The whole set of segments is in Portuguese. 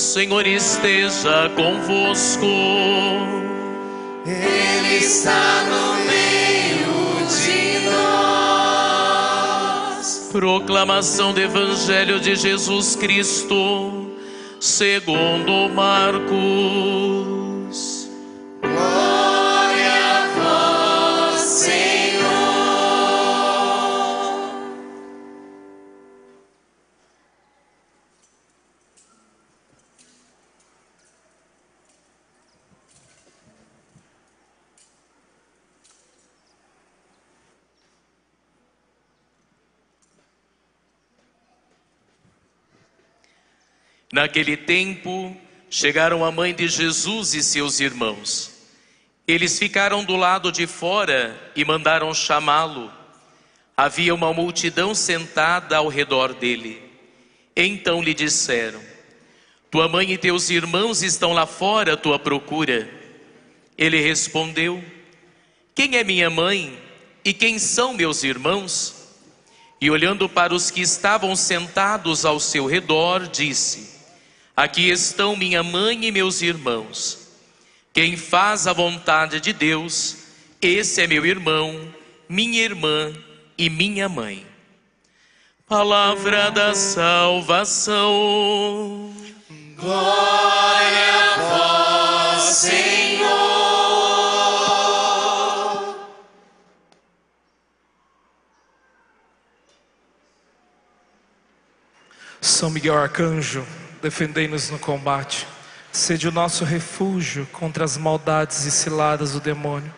Senhor esteja convosco. Ele está no meio de nós. Proclamação do Evangelho de Jesus Cristo, segundo Marcos. Glória a vós, Senhor. Naquele tempo, chegaram a mãe de Jesus e seus irmãos. Eles ficaram do lado de fora e mandaram chamá-lo. Havia uma multidão sentada ao redor dele. Então lhe disseram: tua mãe e teus irmãos estão lá fora à tua procura. Ele respondeu: quem é minha mãe e quem são meus irmãos? E olhando para os que estavam sentados ao seu redor, disse: aqui estão minha mãe e meus irmãos. Quem faz a vontade de Deus, esse é meu irmão, minha irmã e minha mãe. Palavra da salvação. Glória a vós, Senhor. São Miguel Arcanjo, defendei-nos no combate. Sede o nosso refúgio contra as maldades e ciladas do demônio.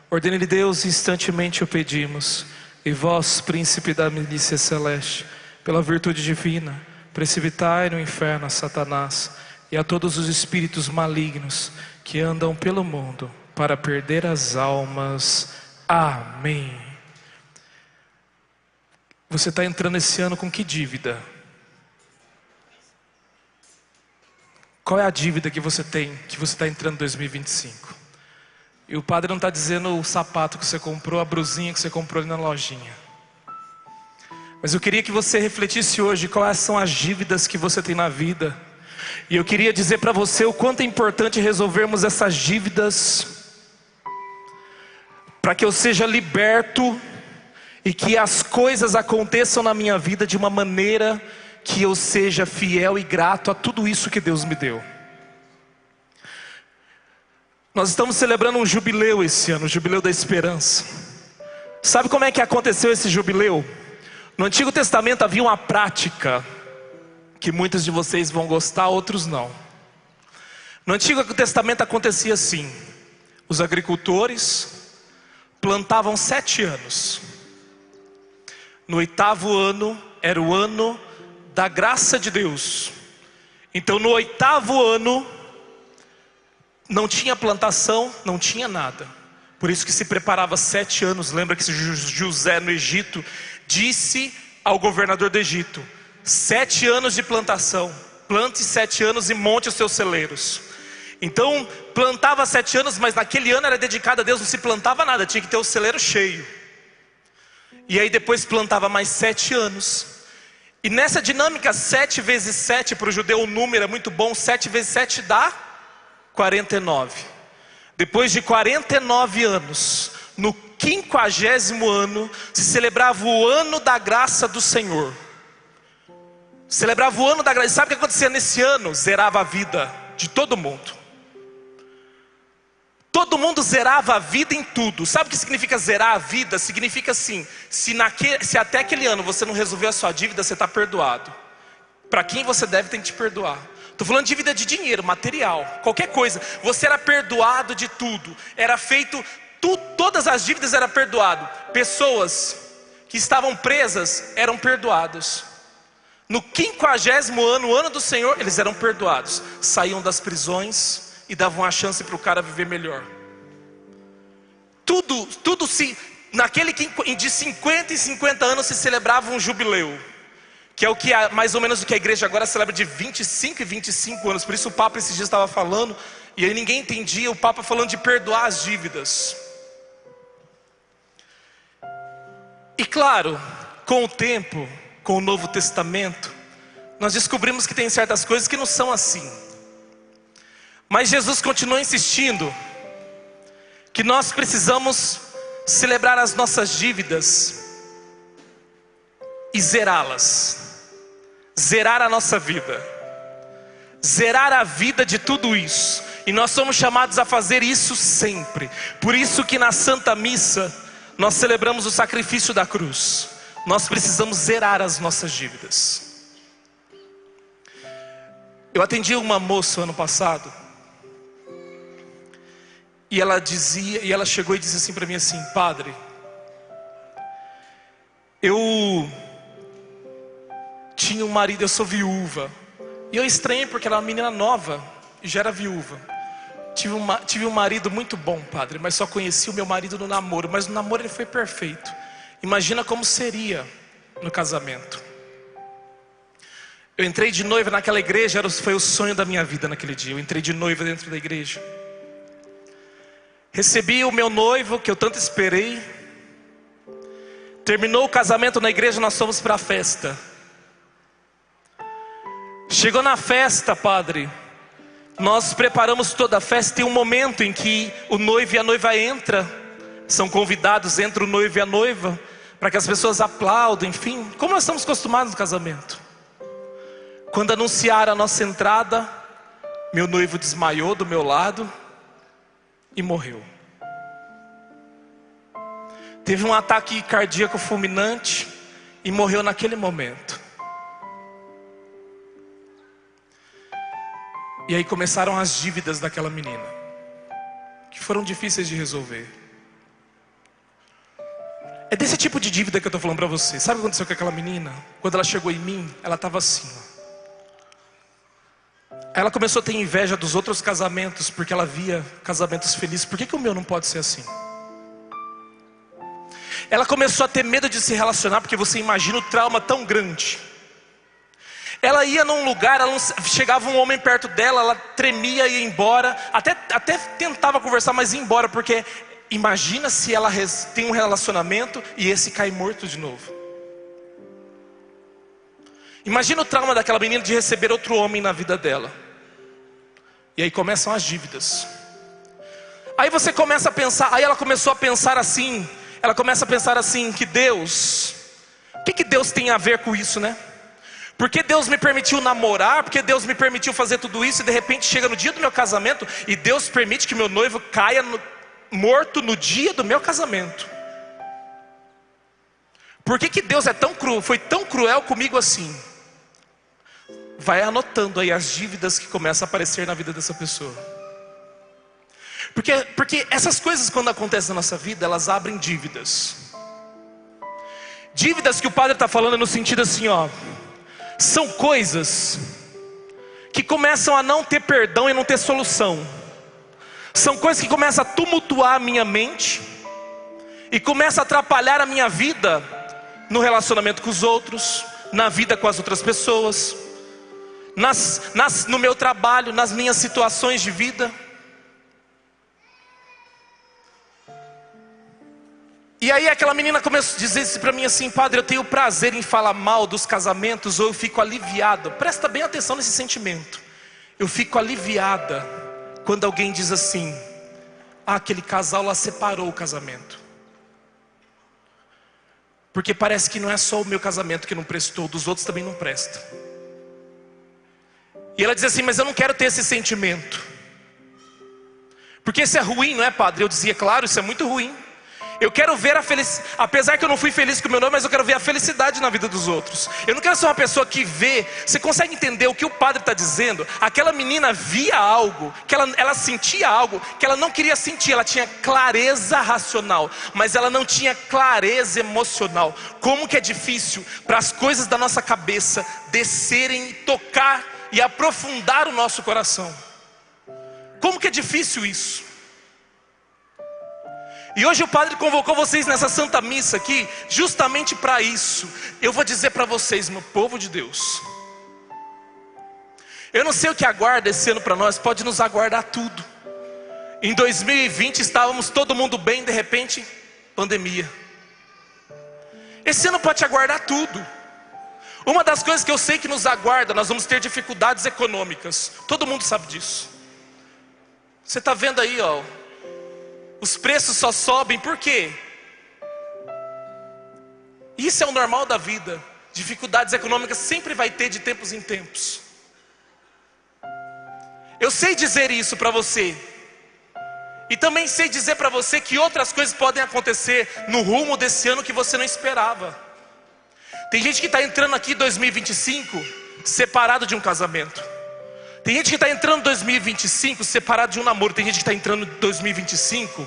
Ordene-lhe Deus, instantemente o pedimos. E vós, príncipe da milícia celeste, pela virtude divina, precipitai no inferno a Satanás e a todos os espíritos malignos que andam pelo mundo para perder as almas. Amém. Você está entrando esse ano com que dívida? Qual é a dívida que você tem, que você está entrando em 2025? E o padre não está dizendo o sapato que você comprou, a brusinha que você comprou ali na lojinha. Mas eu queria que você refletisse hoje quais são as dívidas que você tem na vida. E eu queria dizer para você o quanto é importante resolvermos essas dívidas, para que eu seja liberto e que as coisas aconteçam na minha vida de uma maneira que eu seja fiel e grato a tudo isso que Deus me deu. Nós estamos celebrando um jubileu esse ano, o jubileu da esperança. Sabe como é que aconteceu esse jubileu? No Antigo Testamento havia uma prática que muitos de vocês vão gostar, outros não. No Antigo Testamento acontecia assim: os agricultores plantavam 7 anos. No 8º ano era o ano da graça de Deus. Então no 8º ano não tinha plantação, não tinha nada. Por isso que se preparava 7 anos. Lembra que José no Egito disse ao governador do Egito: 7 anos de plantação, plante 7 anos e monte os seus celeiros. Então plantava 7 anos, mas naquele ano era dedicado a Deus, não se plantava nada, tinha que ter o celeiro cheio. E aí depois plantava mais 7 anos. E nessa dinâmica, 7 vezes 7, para o judeu o número é muito bom. 7 vezes 7 dá 49. Depois de 49 anos, no 50º ano, se celebrava o ano da graça do Senhor. Celebrava o ano da graça. Sabe o que acontecia nesse ano? Zerava a vida de todo mundo. Todo mundo zerava a vida em tudo. Sabe o que significa zerar a vida? Significa assim: se até aquele ano você não resolveu a sua dívida, você está perdoado. Para quem você deve, tem que te perdoar. Estou falando de dívida de dinheiro, material, qualquer coisa. Você era perdoado de tudo. Era feito, todas as dívidas eram perdoado. Pessoas que estavam presas eram perdoadas. No 50º ano, o ano do Senhor, eles eram perdoados. Saíam das prisões e davam a chance para o cara viver melhor. Tudo se... Naquele de 50 em 50 anos se celebrava um jubileu, que é o que mais ou menos o que a igreja agora celebra de 25 e 25 anos. Por isso o Papa esses dias estava falando, e aí ninguém entendia, o Papa falando de perdoar as dívidas. E claro, com o tempo, com o Novo Testamento, nós descobrimos que tem certas coisas que não são assim. Mas Jesus continua insistindo que nós precisamos celebrar as nossas dívidas e zerá-las. Zerar a nossa vida. Zerar a vida de tudo isso. E nós somos chamados a fazer isso sempre. Por isso que na Santa Missa nós celebramos o sacrifício da cruz. Nós precisamos zerar as nossas dívidas. Eu atendi uma moça ano passado. E ela chegou e disse assim para mim assim: padre, eu tinha um marido, eu sou viúva. E eu estranhei porque ela era uma menina nova e já era viúva. Tive um marido muito bom, padre, mas só conheci o meu marido no namoro. Mas no namoro ele foi perfeito. Imagina como seria no casamento. Eu entrei de noiva naquela igreja, foi o sonho da minha vida naquele dia. Eu entrei de noiva dentro da igreja. Recebi o meu noivo, que eu tanto esperei. Terminou o casamento na igreja, nós fomos para a festa. Chegou na festa, padre, nós preparamos toda a festa. Tem um momento em que o noivo e a noiva entram. São convidados, entra o noivo e a noiva, para que as pessoas aplaudam, enfim, como nós estamos acostumados no casamento. Quando anunciaram a nossa entrada, meu noivo desmaiou do meu lado e morreu. Teve um ataque cardíaco fulminante e morreu naquele momento. E aí começaram as dívidas daquela menina, que foram difíceis de resolver. É desse tipo de dívida que eu estou falando para você. Sabe o que aconteceu com aquela menina? Quando ela chegou em mim, ela estava assim, Ela começou a ter inveja dos outros casamentos, porque ela via casamentos felizes. Por que o meu não pode ser assim? Ela começou a ter medo de se relacionar, porque você imagina o trauma tão grande. Ela ia num lugar, chegava um homem perto dela, ela tremia e ia embora. Até tentava conversar, mas ia embora, porque imagina se ela tem um relacionamento e esse cai morto de novo. Imagina o trauma daquela menina de receber outro homem na vida dela. E aí começam as dívidas. Aí você começa a pensar, aí ela começou a pensar assim, que Deus, o que Deus tem a ver com isso, né? Porque Deus me permitiu namorar, porque Deus me permitiu fazer tudo isso, e de repente chega no dia do meu casamento, e Deus permite que meu noivo caia morto no dia do meu casamento. Por que Deus foi tão cruel comigo assim? Vai anotando aí as dívidas que começam a aparecer na vida dessa pessoa. Porque essas coisas, quando acontecem na nossa vida, elas abrem dívidas. Dívidas que o padre está falando no sentido assim, são coisas que começam a não ter perdão e não ter solução. São coisas que começam a tumultuar a minha mente e começam a atrapalhar a minha vida no relacionamento com os outros, na vida com as outras pessoas, no meu trabalho, nas minhas situações de vida. E aí aquela menina começou a dizer para mim assim: padre, eu tenho prazer em falar mal dos casamentos, ou eu fico aliviada. Presta bem atenção nesse sentimento. Eu fico aliviada quando alguém diz assim: aquele casal lá separou o casamento. Porque parece que não é só o meu casamento que não prestou, dos outros também não presta. E ela diz assim: mas eu não quero ter esse sentimento, porque isso é ruim, não é, padre? Eu dizia: claro, isso é muito ruim. Eu quero ver a felicidade, apesar que eu não fui feliz com o meu nome, mas eu quero ver a felicidade na vida dos outros. Eu não quero ser uma pessoa que vê. Você consegue entender o que o padre está dizendo? Aquela menina via algo, que ela sentia algo que ela não queria sentir. Ela tinha clareza racional, mas ela não tinha clareza emocional. Como que é difícil para as coisas da nossa cabeça descerem, tocar e aprofundar o nosso coração. Como que é difícil isso? E hoje o padre convocou vocês nessa Santa Missa aqui, justamente para isso. Eu vou dizer para vocês, meu povo de Deus, eu não sei o que aguarda esse ano para nós, pode nos aguardar tudo. Em 2020 estávamos todo mundo bem, de repente, pandemia. Esse ano pode te aguardar tudo. Uma das coisas que eu sei que nos aguarda, nós vamos ter dificuldades econômicas. Todo mundo sabe disso. Você está vendo aí, ó, os preços só sobem, por quê? Isso é o normal da vida. Dificuldades econômicas sempre vai ter de tempos em tempos. Eu sei dizer isso para você. E também sei dizer para você que outras coisas podem acontecer no rumo desse ano que você não esperava. Tem gente que está entrando aqui em 2025 separado de um casamento. Tem gente que está entrando em 2025 separado de um namoro. Tem gente que está entrando em 2025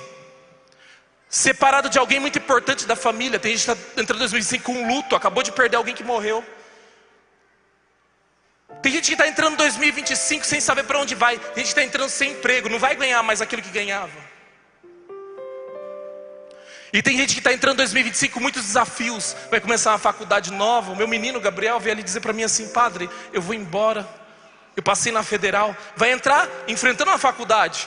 separado de alguém muito importante da família. Tem gente que está entrando em 2025 com um luto, acabou de perder alguém que morreu. Tem gente que está entrando em 2025 sem saber para onde vai. Tem gente que está entrando sem emprego, não vai ganhar mais aquilo que ganhava. E tem gente que está entrando em 2025 com muitos desafios. Vai começar uma faculdade nova. O meu menino Gabriel veio ali dizer para mim assim: padre, eu vou embora. Eu passei na federal. Vai entrar enfrentando uma faculdade.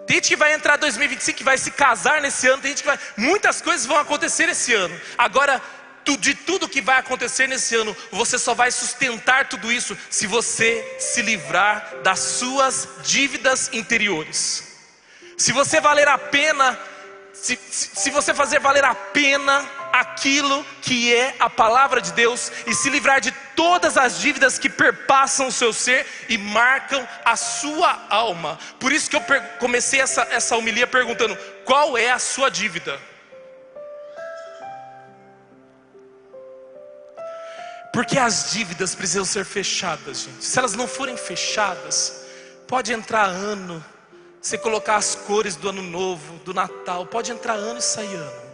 Tem gente que vai entrar em 2025 que vai se casar nesse ano. Tem gente que vai... Muitas coisas vão acontecer esse ano. Agora, de tudo que vai acontecer nesse ano, você só vai sustentar tudo isso se você se livrar das suas dívidas interiores. Se você valer a pena, se você fazer valer a pena aquilo que é a palavra de Deus e se livrar de todas as dívidas que perpassam o seu ser e marcam a sua alma. Por isso que eu comecei essa homilia perguntando: qual é a sua dívida? Porque as dívidas precisam ser fechadas, gente. Se elas não forem fechadas, pode entrar ano, você colocar as cores do ano novo, do Natal, pode entrar ano e sair ano.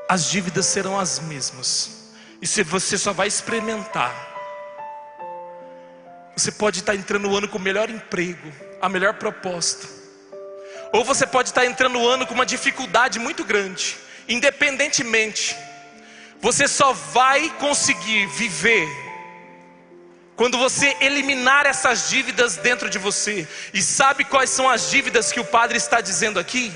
As dívidas serão as mesmas. E se você só vai experimentar. Você pode estar entrando no ano com o melhor emprego, a melhor proposta. Ou você pode estar entrando no ano com uma dificuldade muito grande. Independentemente, você só vai conseguir viver quando você eliminar essas dívidas dentro de você. E sabe quais são as dívidas que o Padre está dizendo aqui?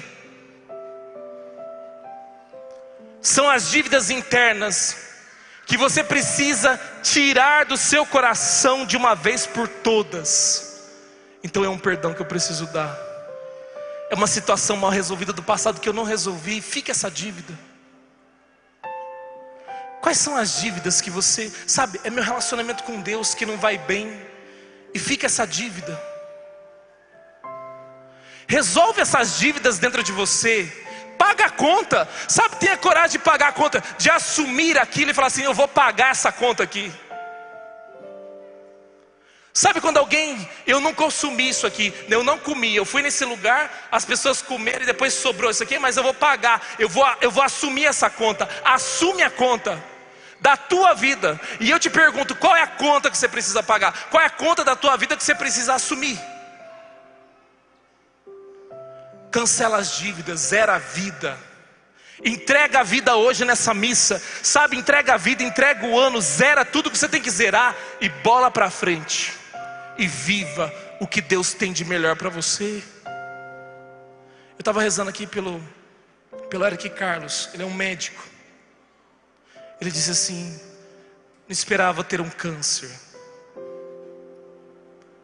São as dívidas internas que você precisa tirar do seu coração de uma vez por todas. Então é um perdão que eu preciso dar. É uma situação mal resolvida do passado que eu não resolvi. Fica essa dívida. Quais são as dívidas que você... Sabe, é meu relacionamento com Deus que não vai bem. E fica essa dívida. Resolve essas dívidas dentro de você. Paga a conta. Sabe, tenha coragem de pagar a conta. De assumir aquilo e falar assim: eu vou pagar essa conta aqui. Sabe quando alguém... Eu não consumi isso aqui. Eu não comi. Eu fui nesse lugar, as pessoas comeram e depois sobrou isso aqui. Mas eu vou pagar. Eu vou assumir essa conta. Assume a conta da tua vida. E eu te pergunto: qual é a conta que você precisa pagar? Qual é a conta da tua vida que você precisa assumir? Cancela as dívidas, zera a vida. Entrega a vida hoje nessa missa. Sabe, entrega a vida, entrega o ano, zera tudo que você tem que zerar e bola pra frente. E viva o que Deus tem de melhor para você. Eu estava rezando aqui pelo Eric Carlos. Ele é um médico. Ele disse assim: não esperava ter um câncer,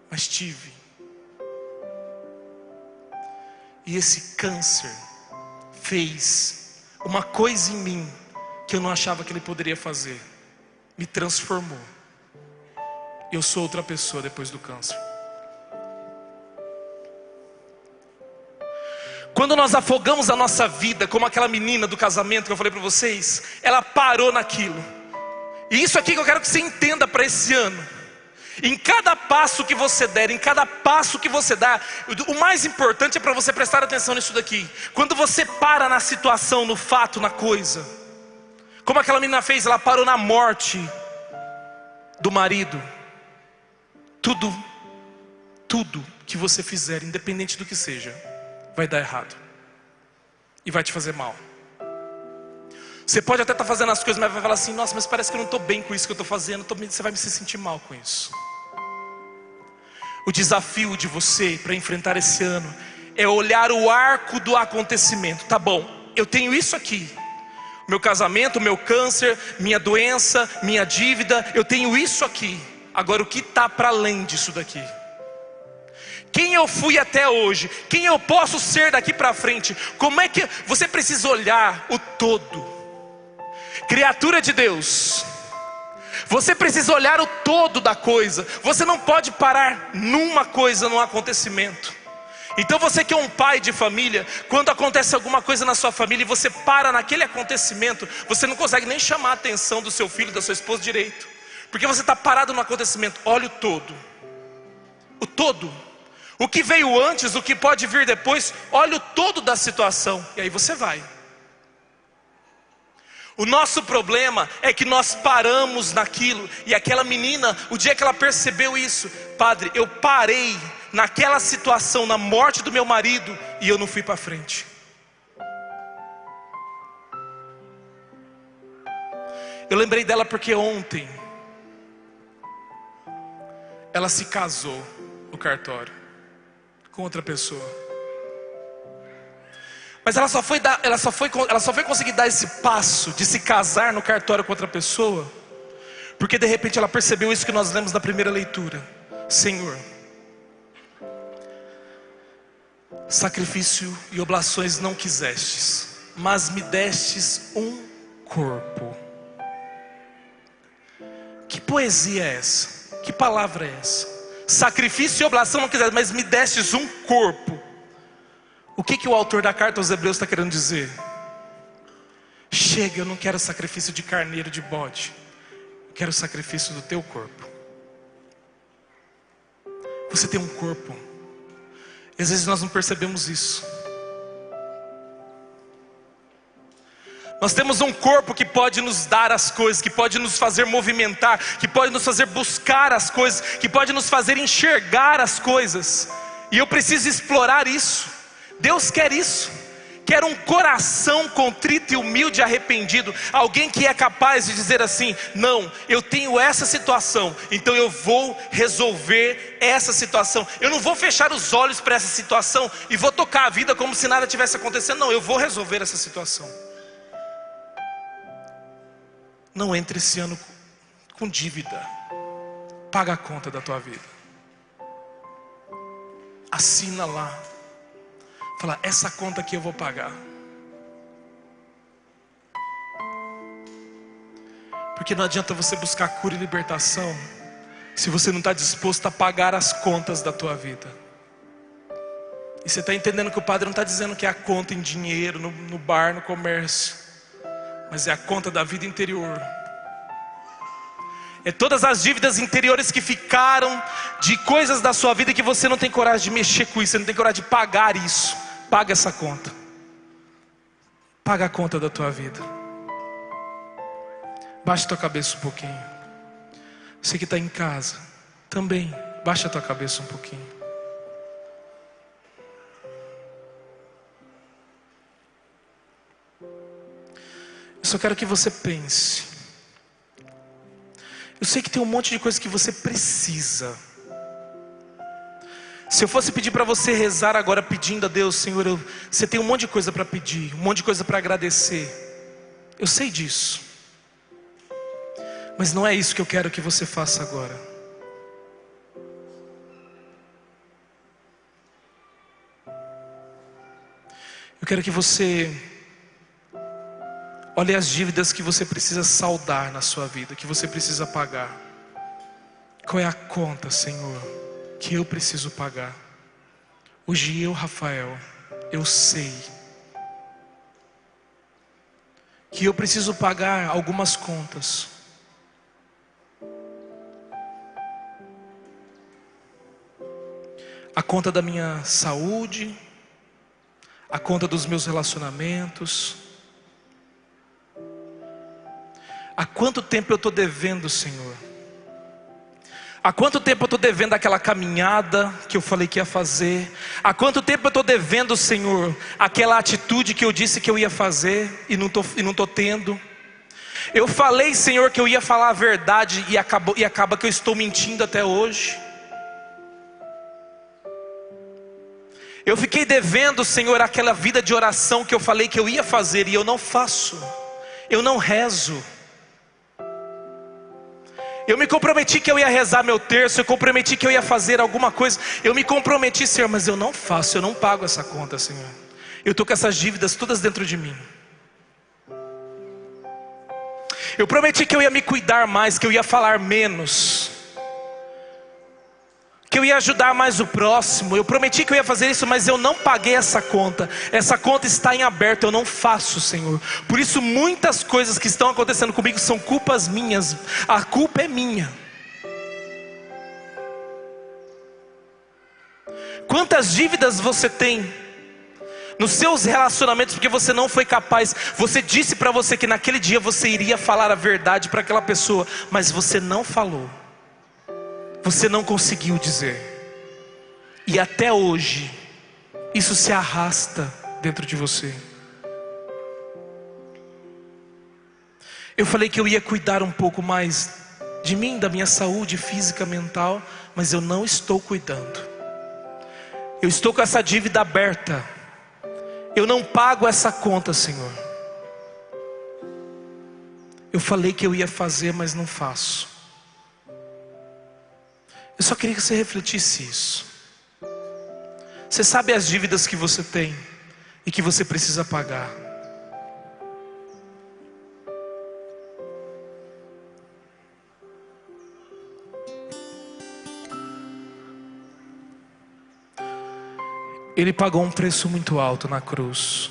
mas tive. E esse câncer fez uma coisa em mim que eu não achava que ele poderia fazer. Me transformou. Eu sou outra pessoa depois do câncer. Quando nós afogamos a nossa vida, como aquela menina do casamento que eu falei para vocês, ela parou naquilo. E isso aqui que eu quero que você entenda para esse ano. Em cada passo que você der, em cada passo que você dá, o mais importante é para você prestar atenção nisso daqui. Quando você para na situação, no fato, na coisa, como aquela menina fez, ela parou na morte do marido. Tudo que você fizer, independente do que seja, vai dar errado e vai te fazer mal. Você pode até estar fazendo as coisas, mas vai falar assim: nossa, mas parece que eu não estou bem com isso que eu estou fazendo. Você vai se sentir mal com isso. O desafio de você para enfrentar esse ano é olhar o arco do acontecimento. Tá bom, eu tenho isso aqui: meu casamento, meu câncer, minha doença, minha dívida. Eu tenho isso aqui. Agora o que está para além disso daqui? Quem eu fui até hoje, quem eu posso ser daqui para frente. Como é que você precisa olhar o todo? Criatura de Deus, você precisa olhar o todo da coisa. Você não pode parar numa coisa, num acontecimento. Então você que é um pai de família, quando acontece alguma coisa na sua família e você para naquele acontecimento, você não consegue nem chamar a atenção do seu filho, da sua esposa direito, porque você está parado no acontecimento. Olha o todo. O todo. O que veio antes, o que pode vir depois. Olha o todo da situação. E aí você vai. O nosso problema é que nós paramos naquilo. E aquela menina, o dia que ela percebeu isso: padre, eu parei naquela situação, na morte do meu marido, e eu não fui para frente. Eu lembrei dela porque ontem ela se casou no cartório com outra pessoa. Mas ela só foi conseguir dar esse passo de se casar no cartório com outra pessoa porque de repente ela percebeu isso que nós lemos na primeira leitura: Senhor, sacrifício e oblações não quisestes, mas me destes um corpo. Que poesia é essa? Que palavra é essa? Sacrifício e oblação não quisestes, mas me destes um corpo. O que o autor da carta aos Hebreus está querendo dizer? Chega, eu não quero sacrifício de carneiro, de bode. Eu quero sacrifício do teu corpo. Você tem um corpo. E às vezes nós não percebemos isso. Nós temos um corpo que pode nos dar as coisas, que pode nos fazer movimentar, que pode nos fazer buscar as coisas, que pode nos fazer enxergar as coisas. E eu preciso explorar isso. Deus quer isso. Quer um coração contrito e humilde e arrependido. Alguém que é capaz de dizer assim: não, eu tenho essa situação, então eu vou resolver essa situação. Eu não vou fechar os olhos para essa situação e vou tocar a vida como se nada tivesse acontecendo. Não, eu vou resolver essa situação. Não entre esse ano com dívida. Paga a conta da tua vida. Assina lá. Fala: essa conta aqui eu vou pagar. Porque não adianta você buscar cura e libertação se você não está disposto a pagar as contas da tua vida. E você está entendendo que o padre não está dizendo que é a conta em dinheiro, no bar, no comércio, mas é a conta da vida interior. É todas as dívidas interiores que ficaram de coisas da sua vida que você não tem coragem de mexer com isso, você não tem coragem de pagar isso. Paga essa conta. Paga a conta da tua vida. Baixa a tua cabeça um pouquinho. Você que está em casa também, baixa a tua cabeça um pouquinho. Eu só quero que você pense. Eu sei que tem um monte de coisa que você precisa. Se eu fosse pedir para você rezar agora pedindo a Deus: Senhor, você tem um monte de coisa para pedir, um monte de coisa para agradecer. Eu sei disso. Mas não é isso que eu quero que você faça agora. Eu quero que você olhe as dívidas que você precisa saldar na sua vida, que você precisa pagar. Qual é a conta, Senhor, que eu preciso pagar? Hoje eu, Rafael, eu sei que eu preciso pagar algumas contas. A conta da minha saúde, a conta dos meus relacionamentos. Há quanto tempo eu estou devendo, Senhor? Há quanto tempo eu estou devendo aquela caminhada que eu falei que ia fazer? Há quanto tempo eu estou devendo, Senhor, aquela atitude que eu disse que eu ia fazer e não estou tendo? Eu falei, Senhor, que eu ia falar a verdade e acaba que eu estou mentindo até hoje. Eu fiquei devendo, Senhor, aquela vida de oração que eu falei que eu ia fazer e eu não faço. Eu não rezo. Eu me comprometi que eu ia rezar meu terço, eu comprometi que eu ia fazer alguma coisa. Eu me comprometi, Senhor, mas eu não faço, eu não pago essa conta, Senhor. Eu estou com essas dívidas todas dentro de mim. Eu prometi que eu ia me cuidar mais, que eu ia falar menos, que eu ia ajudar mais o próximo. Eu prometi que eu ia fazer isso, mas eu não paguei essa conta. Essa conta está em aberto, eu não faço, Senhor. Por isso muitas coisas que estão acontecendo comigo são culpas minhas. A culpa é minha. Quantas dívidas você tem nos seus relacionamentos porque você não foi capaz? Você disse para você que naquele dia você iria falar a verdade para aquela pessoa, mas você não falou. Você não conseguiu dizer. E até hoje isso se arrasta dentro de você. Eu falei que eu ia cuidar um pouco mais de mim, da minha saúde física, mental, mas eu não estou cuidando. Eu estou com essa dívida aberta. Eu não pago essa conta, Senhor. Eu falei que eu ia fazer, mas não faço. Eu só queria que você refletisse isso. Você sabe as dívidas que você tem e que você precisa pagar. Ele pagou um preço muito alto na cruz.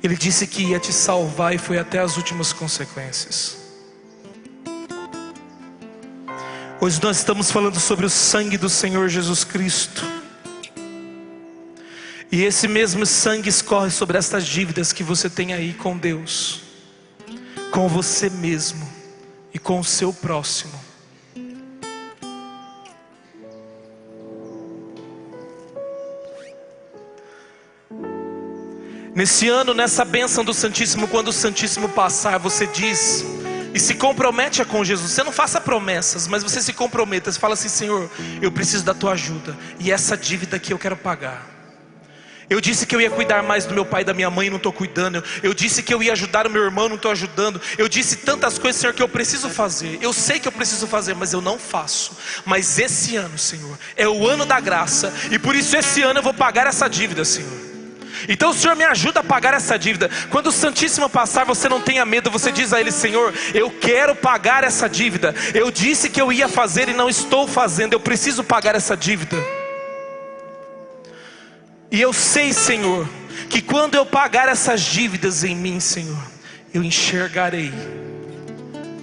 Ele disse que ia te salvar e foi até as últimas consequências. Hoje nós estamos falando sobre o sangue do Senhor Jesus Cristo. E esse mesmo sangue escorre sobre estas dívidas que você tem aí com Deus, com você mesmo e com o seu próximo. Nesse ano, nessa bênção do Santíssimo, quando o Santíssimo passar, você diz e se compromete com Jesus. Você não faça promessas, mas você se comprometa. Você fala assim: Senhor, eu preciso da tua ajuda, e essa dívida aqui eu quero pagar. Eu disse que eu ia cuidar mais do meu pai e da minha mãe, não estou cuidando. Eu disse que eu ia ajudar o meu irmão, não estou ajudando. Eu disse tantas coisas, Senhor, que eu preciso fazer. Eu sei que eu preciso fazer, mas eu não faço. Mas esse ano, Senhor, é o ano da graça, e por isso esse ano eu vou pagar essa dívida, Senhor. Então o Senhor me ajuda a pagar essa dívida. Quando o Santíssimo passar, você não tenha medo. Você diz a Ele: Senhor, eu quero pagar essa dívida. Eu disse que eu ia fazer e não estou fazendo. Eu preciso pagar essa dívida. E eu sei, Senhor, que quando eu pagar essas dívidas em mim, Senhor, eu enxergarei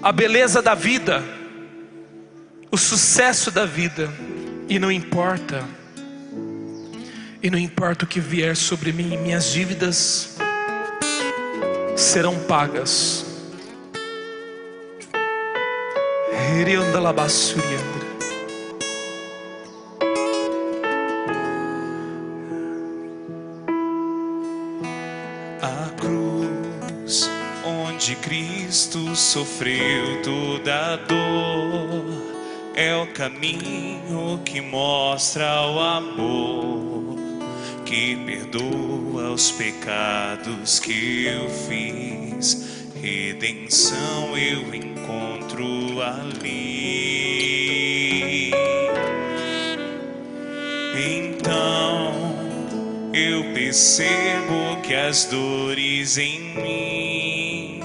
a beleza da vida, o sucesso da vida. E não importa o que vier sobre mim, minhas dívidas serão pagas. A cruz onde Cristo sofreu toda a dor é o caminho que mostra o amor, que perdoa os pecados que eu fiz. Redenção eu encontro ali. Então eu percebo que as dores em mim,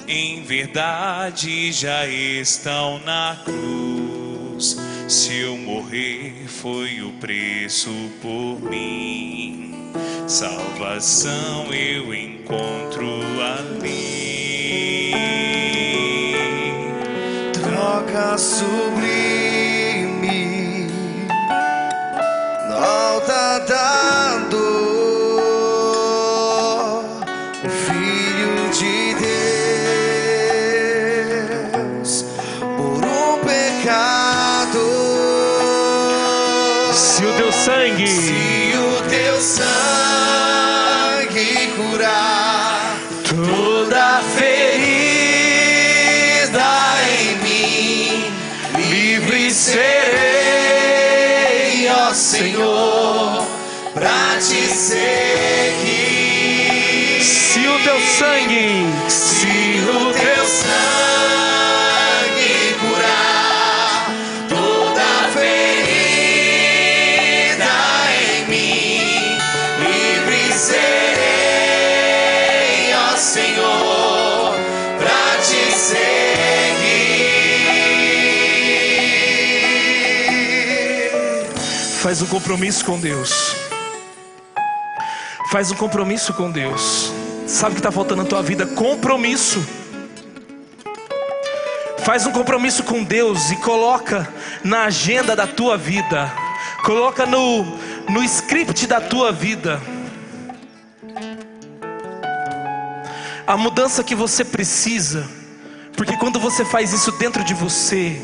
em verdade, já estão na cruz. Se eu morrer, foi o preço por mim. Salvação eu encontro ali. Troca sublime no altar da dor, o Filho de Deus, por um pecado. Se o teu sangue curar toda ferida em mim, livre serei, ó Senhor, pra te seguir. Se o teu sangue Faz um compromisso com Deus. Faz um compromisso com Deus. Sabe o que está faltando na tua vida? Compromisso. Faz um compromisso com Deus e coloca na agenda da tua vida. Coloca no script da tua vida a mudança que você precisa. Porque quando você faz isso dentro de você,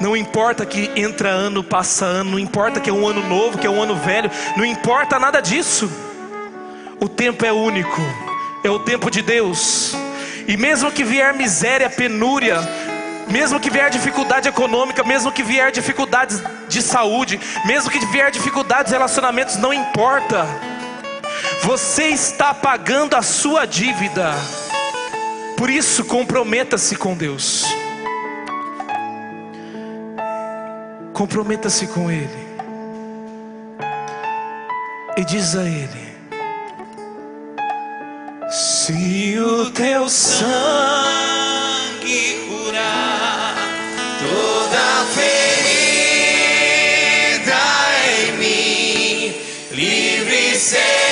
não importa que entra ano, passa ano, não importa que é um ano novo, que é um ano velho, não importa nada disso. O tempo é único, é o tempo de Deus. E mesmo que vier miséria, penúria, mesmo que vier dificuldade econômica, mesmo que vier dificuldades de saúde, mesmo que vier dificuldades de relacionamentos, não importa. Você está pagando a sua dívida. Por isso, comprometa-se com Deus. Comprometa-se com Ele. E diz a Ele: se o teu sangue curar toda ferida em mim, livre serei,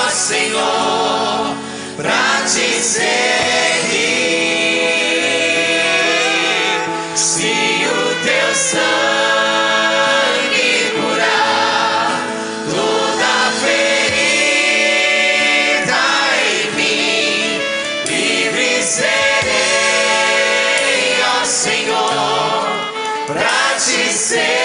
ó Senhor, pra te seguir. Se o teu sangue curar toda ferida em mim, livre serei, ó Senhor, pra te seguir.